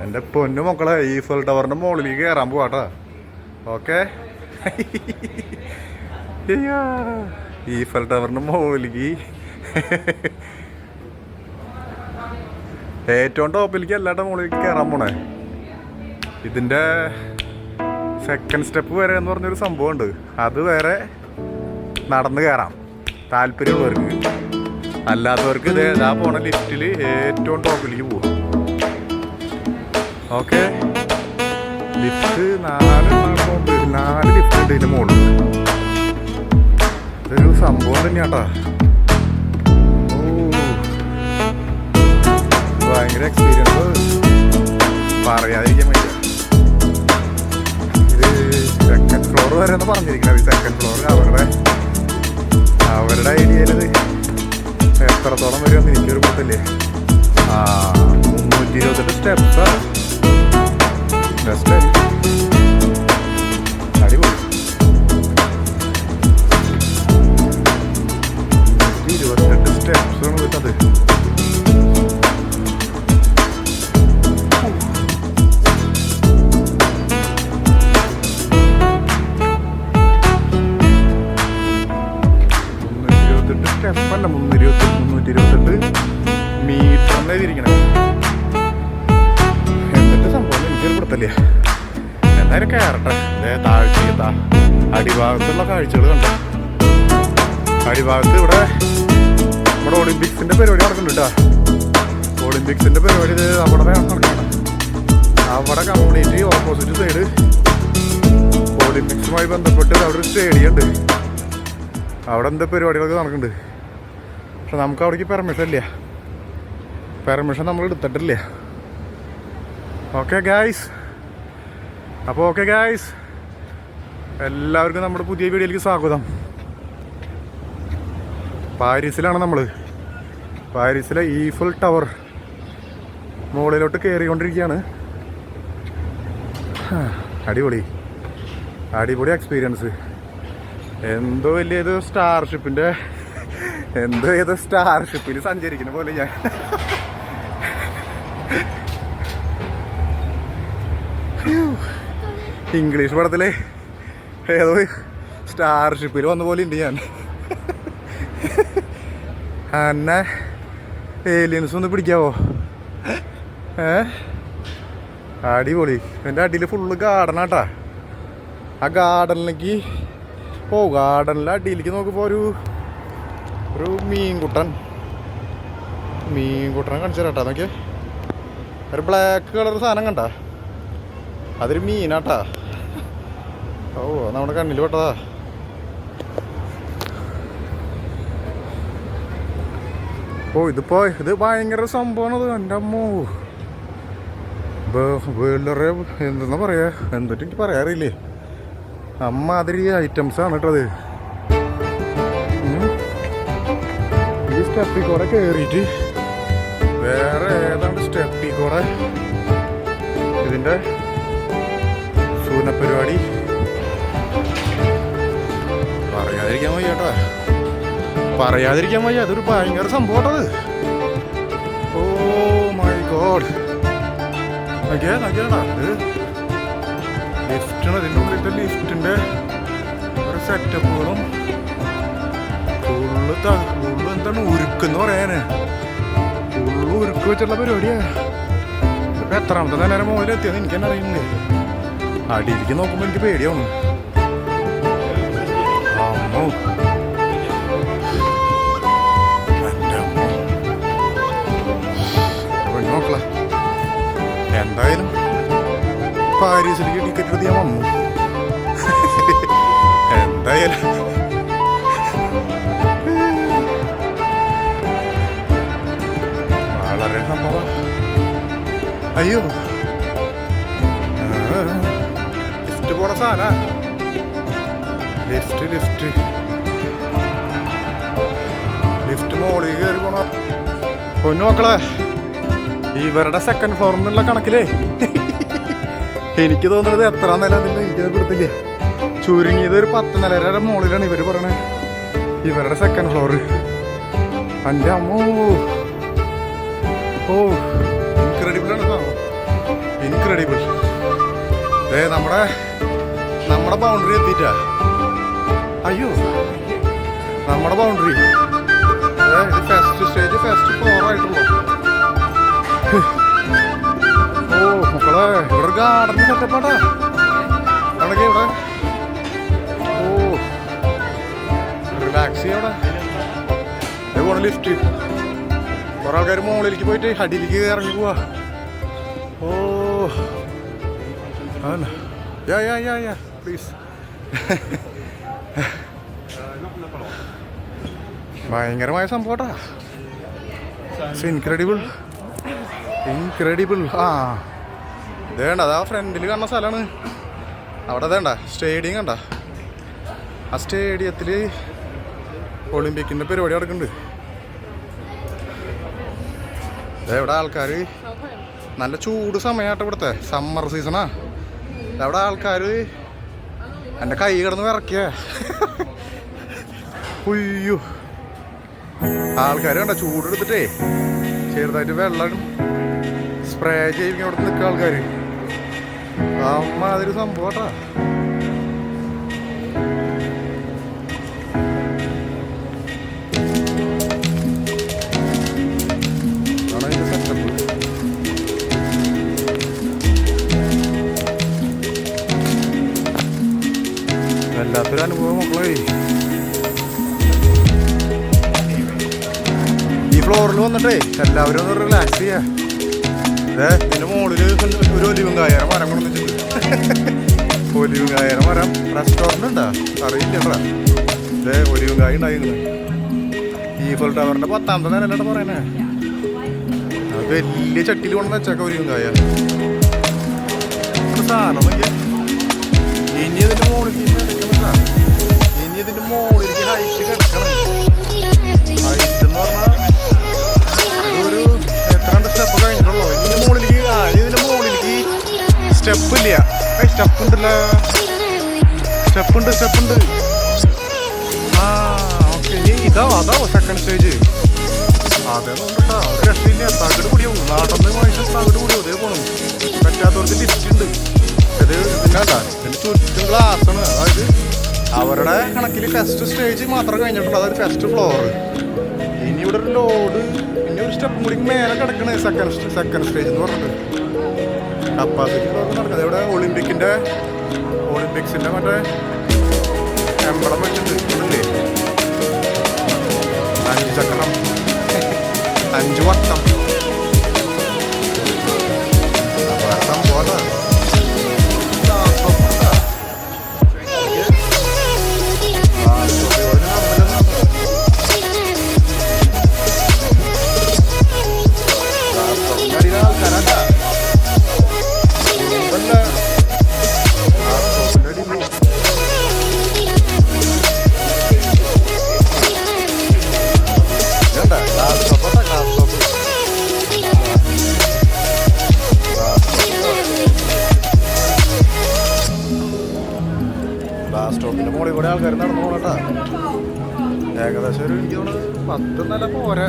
എൻ്റെ പൊന്നു മക്കളെ ഈഫൽ ടവറിൻ്റെ മുകളിലേക്ക് കയറാൻ പോവാട്ടാ. ഓക്കെ, ഈഫൽ ടവറിൻ്റെ മുകളിലേക്ക് ഏറ്റവും ടോപ്പിലേക്ക് എല്ലാവരുടെ മുകളിലേക്ക് കയറാൻ പോണേ. ഇതിൻ്റെ സെക്കൻഡ് സ്റ്റെപ്പ് വരെ എന്ന് പറഞ്ഞൊരു സംഭവമുണ്ട്. അത് വരെ നടന്ന് കയറാം താല്പര്യമുള്ളവർക്ക്. അല്ലാത്തവർക്ക് ഇതാ പോണ ലിഫ്റ്റിൽ ഏറ്റവും ടോപ്പിലേക്ക് പോകും. ഓക്കെ, ലിഫ്റ്റ് 4 ലിഫ്റ്റ് ഉണ്ട് ഇതിൻ്റെ മുകളിൽ. ഇതൊരു സംഭവം തന്നെയാട്ടാ. ഭയങ്കര എക്സ്പീരിയൻസ് പറയാതിരിക്കാൻ പറ്റില്ല. ഇത് സെക്കൻഡ് ഫ്ലോർ വരെ എന്ന് പറഞ്ഞിരിക്കുന്നത്. സെക്കൻഡ് ഫ്ലോർ അവരുടെ ഏരിയയിൽ എത്രത്തോളം വരുമെന്ന് എനിക്കൊരു പുറത്തില്ലേ. 328 സ്റ്റെപ്സാ. ബെസ്റ്റ് അടിപൊളി. 328 സ്റ്റെപ്സാണ് വരുന്നത്. സ്റ്റെപ്പല്ല, 328 മീറ്ററിൻ്റെ ഇരിക്കണം. എന്നിട്ട് സംഭവം എനിക്കൊരു കൊടുത്തല്ലേ. എന്തായാലും കയറട്ടെ. താഴ്ച അടിഭാഗത്തുള്ള കാഴ്ചകൾ കണ്ടു. അടിഭാഗത്ത് ഇവിടെ നമ്മുടെ ഒളിമ്പിക്സിൻ്റെ പരിപാടി നടക്കുന്നുണ്ട് കേട്ടോ. ഒളിമ്പിക്സിൻ്റെ പരിപാടി ഇത് അവിടെ നടക്കണം. അവിടെ കംപ്ലീറ്റ് ഓപ്പോസിറ്റ് സൈഡ് ഒളിമ്പിക്സുമായി ബന്ധപ്പെട്ട് അവിടെ ഒരു സ്റ്റേഡിയം ഉണ്ട്. അവിടെ എന്താ പരിപാടികളൊക്കെ നടക്കുന്നുണ്ട്. പക്ഷെ നമുക്ക് അവിടേക്ക് പെർമിഷൻ നമ്മൾ എടുത്തിട്ടില്ല. ഓക്കെ ഗായ്സ്, അപ്പോൾ ഓക്കെ ഗായ്സ്, എല്ലാവർക്കും നമ്മുടെ പുതിയ വീഡിയോയിലേക്ക് സ്വാഗതം. പാരീസിലാണ് നമ്മൾ. പാരീസിലെ ഈഫൽ ടവർ മുകളിലോട്ട് കയറിക്കൊണ്ടിരിക്കുകയാണ്. അടിപൊളി എക്സ്പീരിയൻസ്. എന്തോ ഏതോ സ്റ്റാർഷിപ്പിൽ സഞ്ചരിക്കുന്ന പോലെ ഞാൻ ഇംഗ്ലീഷ് പടത്തിലെ ഏതോ സ്റ്റാർഷിപ്പിൽ വന്ന പോലെ ഉണ്ട് ഞാൻ. എന്നെ ഏലിയൻസ് ഒന്ന് പിടിക്കാവോ? അടിപൊളി. എൻ്റെ അടിയിൽ ഫുള്ള് ഗാർഡനാട്ടാ. ആ ഗാർഡനിലേക്ക് ഗാർഡനിലെ അടിയിലേക്ക് നോക്കുമ്പോൾ ഒരു മീൻകുട്ടൻ കാണിച്ചു തരാട്ടാ. നോക്കിയേ, ഒരു ബ്ലാക്ക് കളർ സാധനം കണ്ട, അതൊരു മീനാട്ടാ. നമ്മുടെ കണ്ണിൽ പെട്ടതാ. ഇത് ഭയങ്കര സംഭവമാണത്. എൻ്റെ അമ്മോ, വേൾഡറെ എന്തെന്നാ പറയാ, എന്നിട്ട് എനിക്ക് പറയാറില്ലേ. അമ്മാതിരി ഐറ്റംസാണ് കേട്ടത്. ഈ സ്റ്റെപ്പിൽ കൂടെ കയറിയിട്ട് വേറെ ഏതാണ്ട് സ്റ്റെപ്പിൽ കൂടെ ഇതിൻ്റെ സൂനപ്പരിപാടി പറയാതിരിക്കാൻ വയ്യ. അതൊരു ഭയങ്കര സംഭവമാണത്. Oh my God. നോക്കിയാടാ, ഇത് ലിഫ്റ്റാണ്. ഇതിൻ്റെ ഉള്ളിലത്തെ ലിഫ്റ്റിൻ്റെ ഒരു സെറ്റപ്പുകളും ഫുള്ള് എന്താണ് ഉരുക്കെന്ന് പറയാന്. ഫുള്ള് ഉരുക്ക് വെച്ചുള്ള പരിപാടിയാണ്. ഇപ്പം എത്രാമത്തെ നേരം മുകളിൽ എത്തിയെന്ന് എനിക്ക് തന്നെ അറിയുന്നില്ലേ. അടിയിലേക്ക് നോക്കുമ്പോൾ എനിക്ക് പേടിയാവുന്നു. അമ്മോ, എൻ്റെ അമ്മ. നോക്കള, എന്തായാലും പാരീസിലേക്ക് ടിക്കറ്റ് എടുത്ത് ഞാൻ വന്നു. എന്തായാലും വളരെ സംഭവം. അയ്യോ, ലിഫ്റ്റ് പോണ സാധന. ലിഫ്റ്റ് മോളിൽ കയറി പോണ പൊന്നു മക്കളെ. ഇവരുടെ സെക്കൻഡ് ഫ്ലോറിൽ നിന്നുള്ള കണക്കിലേ എനിക്ക് തോന്നുന്നത് എത്ര നില അതിൻ്റെ എനിക്ക് കൊടുത്തില്ല. ചുരുങ്ങിയത് ഒരു 10 നിലയുടെ മുകളിലാണ് ഇവർ പറയണേ. ഇവരുടെ സെക്കൻഡ് ഫ്ലോർ. എൻ്റെ അമ്മോ, ഇൻക്രെഡിബിളാണ് സാധനം. ഇൻക്രെഡിബിൾ. നമ്മുടെ നമ്മുടെ ബൗണ്ടറി എത്തിയിട്ടാ. അയ്യോ, നമ്മുടെ boundary first stage first floor ആയിട്ടുള്ളൂ. ഓ മക്കളെ, ഇവിടെ ഗാർഡൻ സെറ്റപ്പാട്ടാ. അതൊക്കെ ഇവിടെ ഓ റിലാക്സ് ചെയ്യവിടെ. പോണ ലിഫ്റ്റ്. കുറെ ആൾക്കാർ മുകളിലേക്ക് പോയിട്ട് അടിയിലേക്ക് ഇറങ്ങി പോവാ. ഓ യാ യാ യാ യാ പ്ലീസ്. ഭയങ്കരമായ സംഭവട്ടാ. Incredible incredible. ആ ഇതേണ്ട, അതാ ഫ്രണ്ടിൽ കാണുന്ന സ്ഥലമാണ്. അവിടെ വേണ്ട സ്റ്റേഡിയം കണ്ട. ആ സ്റ്റേഡിയത്തിൽ ഒളിമ്പിക്കിൻ്റെ പരിപാടി നടക്കുന്നുണ്ട്. ഇവിടെ ആൾക്കാർ നല്ല ചൂട് സമയമായിട്ട് ഇവിടുത്തെ സമ്മർ സീസണാ. അവിടെ ആൾക്കാർ എൻ്റെ കൈ കിടന്ന് വിറക്കിയ. ഉയ്യോ, ആൾക്കാർ കണ്ട ചൂടെടുത്തിട്ടേ ചെറുതായിട്ട് വെള്ളം സ്പ്രേ ചെയ്യിക്കും അവിടെ നിൽക്കുക ആൾക്കാർ. അതൊരു സംഭവം കേട്ടാ. വല്ലാത്തൊരു അനുഭവം മക്കളെ. ഈ ഫ്ലോറിൽ വന്നിട്ടേ എല്ലാവരും ഒന്ന് റിലാക്സ് ചെയ്യാ. ഇതിന്റെ മുകളിൽ ഒരു ഒലിവുംകായര മരം കൊണ്ടുവന്നിട്ടുണ്ട്. ഒലിവുംകായര മരം റെസ്റ്റോറൻറ്റ് ഉണ്ടാ അറിയില്ലട്ടാ. ഒലിവുംകായ ഉണ്ടായിരുന്നു. ഈഫൽ ടവറിന്റെ 10ാമത്തെ നിലയിലാണ് പറയണേ. വലിയ ചട്ടിയിൽ കൊണ്ട് വെച്ചേക്ക ഒലിവുംകായ സാധനം. ഇനി ഇതിന്റെ മുകളിലേക്ക് ഹൈറ്റ് കിടക്കണം. ഹൈറ്റ് എന്ന് പറഞ്ഞാൽ ഒരു എത്ര സ്റ്റെപ്പ് കഴിഞ്ഞിട്ടുള്ളൂ. ഇതിന്റെ മുകളിലേക്ക് സ്റ്റെപ്പ് ഇല്ല. സ്റ്റെപ്പ് ഉണ്ടല്ലോ, സ്റ്റെപ്പ് ഉണ്ട്. ആ ഓക്കെ, ഇനി അതാവോ സെക്കൻഡ് സ്റ്റേജ്. അതൊന്നും കേട്ടോ ഒരു രക്ഷയില്ല. തകിട് കൂടിയാവും. നാട്ടിൽ മനുഷ്യൻ തകിട് കൂടിയാവും. ഇതേ പോണം. പറ്റാത്തവർക്ക് ലിഫ്റ്റ് ഉണ്ട്. ഇത് ഇതിനാണ്ട ഇതിന്റെ ചുറ്റും ഗ്ലാസ്സാണ്. അതായത് അവരുടെ കണക്കിൽ ഫസ്റ്റ് സ്റ്റേജ് മാത്രം കഴിഞ്ഞിട്ടുള്ളൂ. അതായത് ഫസ്റ്റ് ഫ്ലോർ. ഇനി ഇവിടെ ഒരു ലോഡ്, പിന്നെ ഒരു സ്റ്റെപ്പും കൂടി മേലെ കിടക്കണേ സെക്കൻഡ് സ്റ്റേജ് എന്ന് പറഞ്ഞിട്ട്. കപ്പാസിറ്റി നടക്കുന്നത് ഇവിടെ ഒളിമ്പിക്സിന്റെ മറ്റേ എമ്പളം വെച്ചിട്ടുണ്ട്. 5 ചക്രം 5 വട്ടം സംഭവം. സ്റ്റോപ്പിന്റെ മുകളിൽ കൂടെ ആൾക്കാർ നടന്നു പോകണട്ടാ. ഏകദേശം ഒരു എനിക്ക് 10 നില പോരാ.